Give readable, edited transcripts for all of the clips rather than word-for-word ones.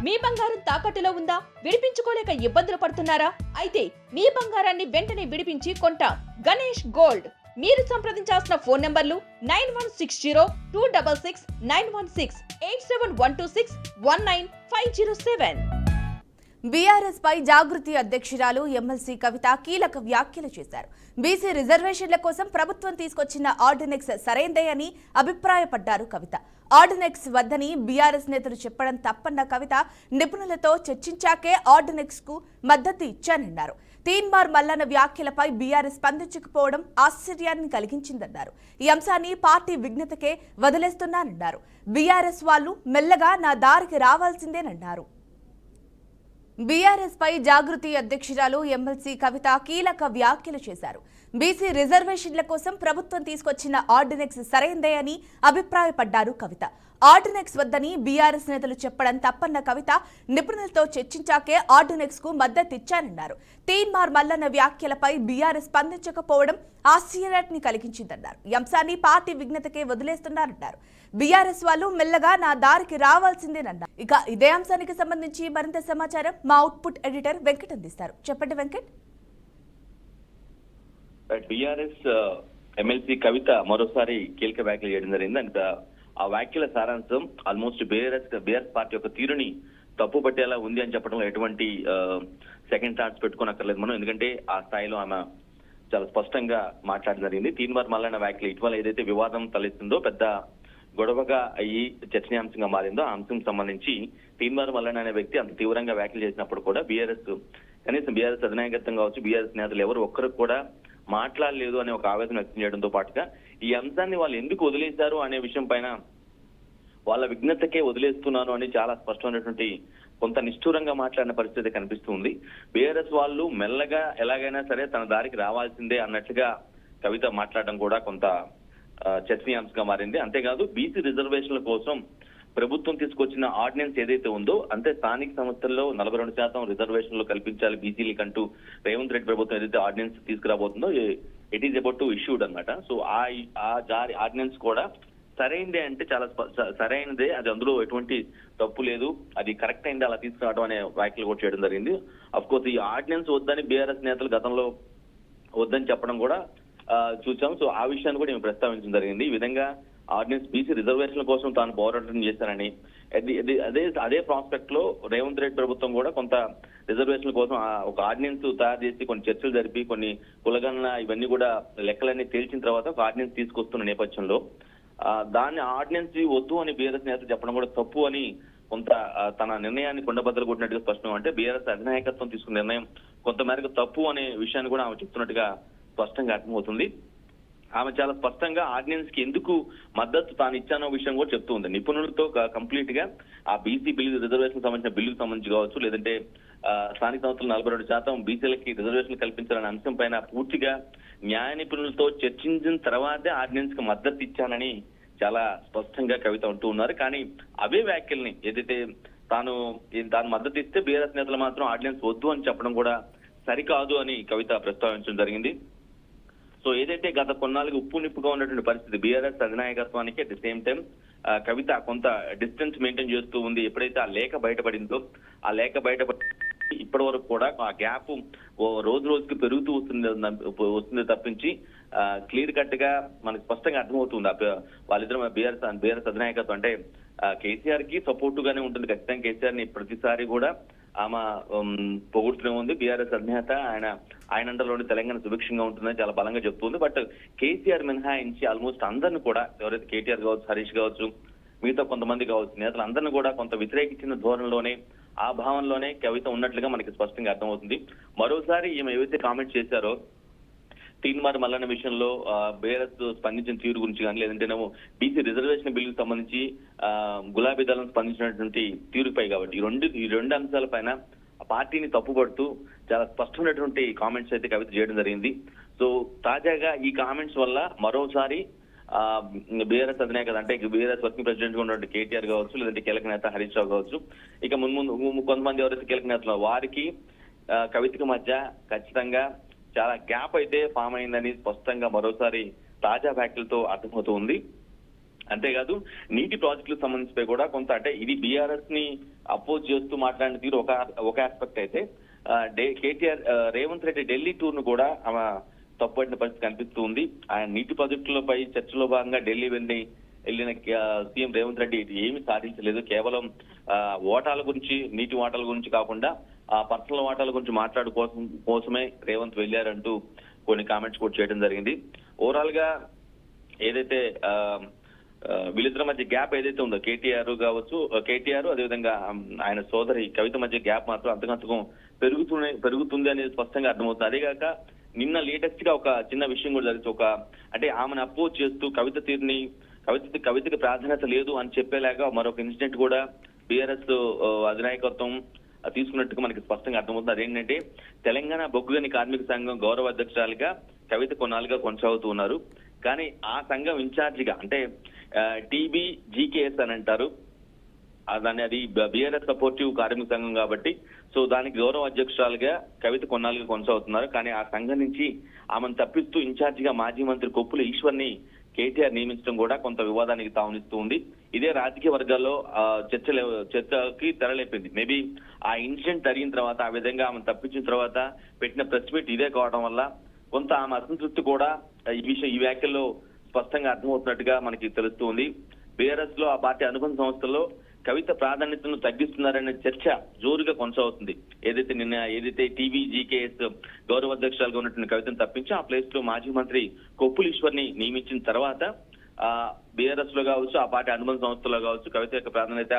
మీ బంగారం తాకట్టులో ఉందా? విడిపించుకోలేక ఇబ్బందులు పడుతున్నారా? అయితే మీ బంగారాన్ని వెంటనే విడిపించి కొంటాం. గణేష్ గోల్డ్. మీరు సంప్రదించాల్సిన ఫోన్ నంబర్లు 9160-266-916, 8712619507. బీఆర్ఎస్ పై జాగృతి అధ్యక్షురాలు ఎమ్మెల్సీ కవిత కీలక వ్యాఖ్యలు చేశారు. బీసీ రిజర్వేషన్ల కోసం ప్రభుత్వం తీసుకొచ్చిన ఆర్డినెక్స్ సరైందే అని అభిప్రాయపడ్డారు కవిత. ఆర్డినెక్స్ వద్దని బీఆర్ఎస్ నేతలు చెప్పడం తప్పన్న కవిత నిపుణులతో చర్చించాకే ఆర్డినెక్స్ కు మద్దతు ఇచ్చానన్నారు. తీన్మార్ మల్లన్న వ్యాఖ్యలపై బీఆర్ఎస్ స్పందించకపోవడం ఆశ్చర్యాన్ని కలిగించిందన్నారు. ఈ అంశాన్ని పార్టీ విజ్ఞతకే వదిలేస్తున్నానన్నారు. బీఆర్ఎస్ వాళ్ళు మెల్లగా నా దారికి రావాల్సిందేనన్నారు. బీఆర్ఎస్ పై జాగృతి అధ్యక్షురాలు ఎమ్మెల్సీ కవిత కీలక వ్యాఖ్యలు చేశారు. బీసీ రిజర్వేషన్ల కోసం ప్రభుత్వం తీసుకొచ్చిన ఆర్డినెక్స్ సరైందే అని అభిప్రాయపడ్డారు కవిత. ఆర్డినెక్స్ వద్దని బీఆర్ఎస్ నేతలు చెప్పడం తప్పన్న కవిత నిపుణులతో చర్చించాకే ఆర్డినెక్స్ కు మద్దతిచ్చానన్నారు. తీన్మార్ మల్లన్న వ్యాఖ్యలపై బీఆర్ఎస్ స్పందించకపోవడం ఆశ్చర్యాన్ని కలిగించిందన్నారు. ఈ అంశాన్ని పార్టీ విజ్ఞతకే వదిలేస్తున్నారన్నారు. బీఆర్ఎస్ వాళ్ళు మెల్లగా నా దారికి రావాల్సిందేనన్నారు. ఇక ఇదే అంశానికి సంబంధించి మరింత సమాచారం మా అవుట్పుట్ ఎడిటర్ వెంకట్ అందిస్తారు. చెప్పండి వెంకట్. బీఆర్ఎస్ ఎమ్మెల్సీ కవిత మరోసారి కీలక వ్యాఖ్యలు చేయడం జరిగింది. అండ్ ఆ వ్యాఖ్యల సారాంశం ఆల్మోస్ట్ బీఆర్ఎస్ పార్టీ యొక్క తీరుని తప్పు పట్టేలా ఉంది అని చెప్పడంలో ఎటువంటి సెకండ్ థాట్స్ పెట్టుకోనక్కర్లేదు మనం. ఎందుకంటే ఆ స్థాయిలో ఆమె చాలా స్పష్టంగా మాట్లాడడం జరిగింది. తీన్మార్ మల్లన్న వ్యాఖ్యలు ఇటీవల ఏదైతే వివాదం తలెత్తిందో, పెద్ద గొడవగా అయ్యి చర్చనీయాంశంగా మారిందో, ఆ అంశం సంబంధించి తీన్మార్ మల్లన్న అనే వ్యక్తి అంత తీవ్రంగా వ్యాఖ్యలు చేసినప్పుడు కూడా కనీసం బీఆర్ఎస్ అధినాయకత్వం కావచ్చు, బీఆర్ఎస్ నేతలు ఎవరు ఒక్కరు కూడా మాట్లాడలేదు అనే ఒక ఆవేదన వ్యక్తం చేయడంతో పాటుగా ఈ అంశాన్ని వాళ్ళు ఎందుకు వదిలేశారు అనే విషయం పైన వాళ్ళ విజ్ఞతకే వదిలేస్తున్నారు అని చాలా స్పష్టమైనటువంటి కొంత నిష్ఠూరంగా మాట్లాడిన పరిస్థితి కనిపిస్తుంది. బీఆర్ఎస్ వాళ్ళు మెల్లగా ఎలాగైనా సరే తన దారికి రావాల్సిందే అన్నట్లుగా కవిత మాట్లాడడం కూడా కొంత చర్చనీయాంశంగా మారింది. అంతేకాదు బీసీ రిజర్వేషన్ల కోసం ప్రభుత్వం తీసుకొచ్చిన ఆర్డినెన్స్ ఏదైతే ఉందో, అంటే స్థానిక సంస్థల్లో 42% రిజర్వేషన్లు కల్పించాలి బీసీలకంటూ రేవంత్ రెడ్డి ప్రభుత్వం ఏదైతే ఆర్డినెన్స్ తీసుకురాబోతుందో, it is about to issued అనమాట. సో ఆ ఆర్డినెన్స్ కూడా సరైనదే అంటే చాలా సరైనదే, అది అందులో ఎటువంటి తప్పు లేదు, అది కరెక్ట్ అయింది అలా తీసుకురావడం అనే వ్యాఖ్యలు కూడా చేయడం జరిగింది. అఫ్ కోర్స్ ఈ ఆర్డినెన్స్ వద్దని బీఆర్ఎస్ నేతలు గతంలో వద్దని చెప్పడం కూడా చూసాం. సో ఆ విషయాన్ని కూడా మేము ప్రస్తావించడం జరిగింది. ఈ విధంగా ఆర్డినెన్స్ బీసీ రిజర్వేషన్ల కోసం తాను పోరాటం చేశారని, అదే ప్రాస్పెక్ట్ లో రేవంత్ రెడ్డి ప్రభుత్వం కూడా కొంత రిజర్వేషన్ల కోసం ఒక ఆర్డినెన్స్ తయారు చేసి కొన్ని చర్చలు జరిపి కొన్ని కులగణన ఇవన్నీ కూడా లెక్కలన్నీ తేల్చిన తర్వాత ఒక ఆర్డినెన్స్ తీసుకొస్తున్న నేపథ్యంలో దాన్ని ఆర్డినెన్స్ వద్దు అని బీఆర్ఎస్ నేతలు చెప్పడం కూడా తప్పు అని కొంత తన నిర్ణయాన్ని కొండబద్దలు కొట్టినట్టుగా స్పష్టం. అంటే బీఆర్ఎస్ అధినాయకత్వం తీసుకున్న నిర్ణయం కొంత మేరకు తప్పు అనే విషయాన్ని కూడా ఆమె చెప్తున్నట్టుగా స్పష్టంగా అర్థమవుతుంది. ఆమె చాలా స్పష్టంగా ఆర్డినెన్స్ కి ఎందుకు మద్దతు తాను ఇచ్చానో విషయం కూడా చెప్తూ ఉంది. నిపుణులతో కంప్లీట్ గా ఆ బీసీ బిల్లు రిజర్వేషన్ సంబంధించిన బిల్లుకు సంబంధించి కావచ్చు, లేదంటే స్థానిక సంస్థలు 42% బీసీలకి రిజర్వేషన్ కల్పించాలనే అంశం పైన పూర్తిగా న్యాయ నిపుణులతో చర్చించిన తర్వాతే ఆర్డినెన్స్ కి మద్దతు ఇచ్చానని చాలా స్పష్టంగా కవిత అంటూ ఉన్నారు. కానీ అవే వ్యాఖ్యల్ని ఏదైతే తాను మద్దతు ఇస్తే బీఆర్ఎస్ నేతలు మాత్రం ఆర్డినెన్స్ వద్దు అని చెప్పడం కూడా సరికాదు అని కవిత ప్రస్తావించడం జరిగింది. సో ఏదైతే గత కొన్నాళ్ళకి ఉప్పు నిప్పుగా ఉన్నటువంటి పరిస్థితి బీఆర్ఎస్ అధినాయకత్వానికి, at the same time Kavitha కొంత డిస్టెన్స్ మెయింటైన్ చేస్తూ ఉంది. ఎప్పుడైతే ఆ లేఖ బయటపడిందో, ఆ లేఖ బయటపడి ఇప్పటి వరకు కూడా ఆ గ్యాప్ రోజు రోజుకి పెరుగుతూ వస్తుంది తప్పించి క్లియర్ కట్ గా మనకు స్పష్టంగా అర్థమవుతుంది. వాళ్ళిద్దరు బీఆర్ఎస్ అధినాయకత్వం అంటే కేసీఆర్ కి సపోర్ట్ గానే ఉంటుంది. ఖచ్చితంగా కేసీఆర్ ని ప్రతిసారి కూడా ఆమె పొగుడుతూనే ఉంది. బీఆర్ఎస్ అధినేత ఆయన అండర్లోని తెలంగాణ సుభిక్షంగా ఉంటుందని చాలా బలంగా చెప్తుంది. బట్ కేసీఆర్ మినహాయించి ఆల్మోస్ట్ అందరిని కూడా, ఎవరైతే కేటీఆర్ కావచ్చు, హరీష్ కావచ్చు, మిగతా కొంతమంది కావచ్చు, నేతలు అందరిని కూడా కొంత వ్యతిరేకించిన ధోరణిలోనే, ఆ భావనలోనే కవిత ఉన్నట్లుగా మనకి స్పష్టంగా అర్థమవుతుంది. మరోసారి ఈమె ఏవైతే కామెంట్స్ చేశారో తీన్మార్ మల్లన్న విషయంలో బీఆర్ఎస్ స్పందించిన తీరు గురించి కానీ, లేదంటేనేమో బీసీ రిజర్వేషన్ బిల్లుకు సంబంధించి గులాబీ దళం స్పందించినటువంటి తీరుపై కాబట్టి ఈ రెండు అంశాలపైన పార్టీని తప్పుపడుతూ చాలా స్పష్టమైనటువంటి కామెంట్స్ అయితే కవిత చేయడం జరిగింది. సో తాజాగా ఈ కామెంట్స్ వల్ల మరోసారి బీఆర్ఎస్ అధినేత అంటే బీఆర్ఎస్ వర్కింగ్ ప్రెసిడెంట్ గా ఉన్నటువంటి కేటీఆర్ కావచ్చు, లేదంటే కీలక నేత హరీష్ రావు కావచ్చు, ఇక ముందు కొంతమంది ఎవరైతే కీలక నేతలు వారికి కవితకి మధ్య ఖచ్చితంగా చాలా గ్యాప్ అయితే ఫామ్ అయిందని స్పష్టంగా మరోసారి తాజా వ్యాఖ్యలతో అర్థమవుతూ ఉంది. అంతేకాదు నీటి ప్రాజెక్టులకు సంబంధించి కూడా కొంత, అంటే ఇది బీఆర్ఎస్ ని అపోజ్ చేస్తూ మాట్లాడిన తీరు ఒక ఆస్పెక్ట్ అయితే కేటీఆర్ రేవంత్ రెడ్డి ఢిల్లీ టూర్ ను కూడా ఆమె తప్పుపడిన పరిస్థితి కనిపిస్తుంది. ఆయన నీటి ప్రాజెక్టులపై చర్చలో భాగంగా ఢిల్లీ వెళ్ళిన సీఎం రేవంత్ రెడ్డి ఏమీ సాధించలేదు. కేవలం ఓటాల గురించి, నీటి ఓటాల గురించి కాకుండా ఆ పర్సనల్ ఓటాల గురించి కోసమే రేవంత్ వెళ్ళారంటూ కొన్ని కామెంట్స్ కూడా చేయడం జరిగింది. ఓవరాల్ గా ఏదైతే వీళ్ళిద్దరి మధ్య గ్యాప్ ఏదైతే ఉందో కేటీఆర్ అదేవిధంగా ఆయన సోదరి కవిత మధ్య గ్యాప్ మాత్రం అంతకంతకం పెరుగుతుంది అనేది స్పష్టంగా అర్థమవుతుంది. అదేగాక నిన్న లేటెస్ట్ గా ఒక చిన్న విషయం కూడా జరిగింది. అంటే ఆమెను అపోజ్ చేస్తూ కవితకి ప్రాధాన్యత లేదు అని చెప్పేలాగా మరొక ఇన్సిడెంట్ కూడా బీఆర్ఎస్ అధినాయకత్వం తీసుకున్నట్టుగా మనకి స్పష్టంగా అర్థమవుతుంది. అదేంటంటే తెలంగాణ బొగ్గుగని కార్మిక సంఘం గౌరవ అధ్యక్షురాలుగా కవిత కొన్నాళ్ళుగా కొనసాగుతూ ఉన్నారు. కానీ ఆ సంఘం ఇన్ఛార్జిగా అంటే TBGKS అని అంటారు, అది బీఆర్ఎస్ సపోర్టివ్ కార్మిక సంఘం కాబట్టి సో దానికి గౌరవ అధ్యక్షురాలుగా కవిత కొన్నాళ్ళుగా కొనసాగుతున్నారు. కానీ ఆ సంఘం నుంచి ఆమెను తప్పిస్తూ ఇన్ఛార్జిగా మాజీ మంత్రి కొప్పుల ఈశ్వర్ని కేటీఆర్ నియమించడం కూడా కొంత వివాదానికి తావునిస్తూ ఉంది. ఇదే రాజకీయ వర్గాల్లో చర్చకి తెరలేపింది. మేబీ ఆ ఇన్సిడెంట్ జరిగిన తర్వాత, ఆ విధంగా ఆమెను తప్పించిన తర్వాత పెట్టిన ప్రెస్ మీట్ ఇదే కావడం వల్ల కొంత ఆమె అసంతృప్తి కూడా ఈ వ్యాఖ్యల్లో స్పష్టంగా అర్థమవుతున్నట్టుగా మనకి తెలుస్తుంది. బీఆర్ఎస్ లో ఆ పార్టీ అనుబంధ సంస్థల్లో కవిత ప్రాధాన్యతను తగ్గిస్తున్నారనే చర్చ జోరుగా కొనసాగుతుంది. ఏదైతే TBGKS గౌరవ అధ్యక్షురాలుగా ఉన్నటువంటి కవితను తప్పించి ఆ ప్లేస్ లో మాజీ మంత్రి కొప్పుల ఈశ్వర్ని నియమించిన తర్వాత బీఆర్ఎస్ లో కావచ్చు, ఆ పార్టీ అనుబంధ సంస్థలో కావచ్చు కవిత యొక్క ప్రాధాన్యత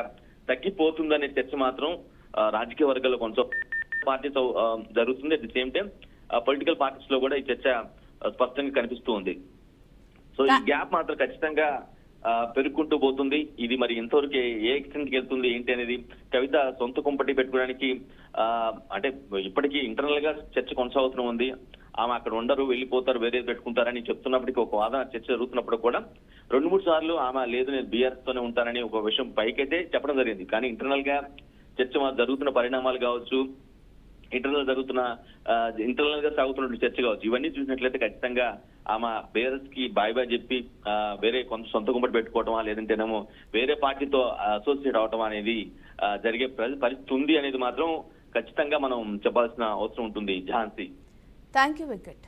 తగ్గిపోతుందనే చర్చ మాత్రం రాజకీయ వర్గాల్లో పార్టీతో జరుగుతుంది. At the same time political parties లో కూడా ఈ చర్చ స్పష్టంగా కనిపిస్తూ ఉంది. సో ఈ గ్యాప్ మాత్రం ఖచ్చితంగా పెరుగుకుంటూ పోతుంది. ఇది మరి ఎంతవరకు ఏ ఎక్స్టెంట్ కి వెళ్తుంది ఏంటి అనేది కవిత సొంత కుంపటి పెట్టుకోవడానికి అంటే ఇప్పటికీ ఇంటర్నల్ గా చర్చ కొనసాగుతూ ఉంది. ఆమె అక్కడ ఉండరు, వెళ్ళిపోతారు, వేరేది పెట్టుకుంటారని చెప్తున్నప్పటికీ ఒక వాదన చర్చ జరుగుతున్నప్పుడు కూడా 2-3 సార్లు ఆమె లేదు నేను బీఆర్ఎస్ తోనే ఉంటానని ఒక విషయం పైకైతే చెప్పడం జరిగింది. కానీ ఇంటర్నల్ గా చర్చ జరుగుతున్న పరిణామాలు కావచ్చు, ఇంటర్నల్ గా సాగుతున్న చర్చ కావచ్చు, ఇవన్నీ చూసినట్లయితే ఖచ్చితంగా ఆమె బీఆర్ఎస్ కి బాయ్ చెప్పి వేరే కొంత సొంత గుమ్మటి పెట్టుకోవటమా లేదంటేనేమో వేరే పార్టీతో అసోసియేట్ అవటం అనేది జరిగే పరిస్థితి ఉంది అనేది మాత్రం ఖచ్చితంగా మనం చెప్పాల్సిన అవసరం ఉంటుంది. ఝాన్సీ. Thank you Venkat.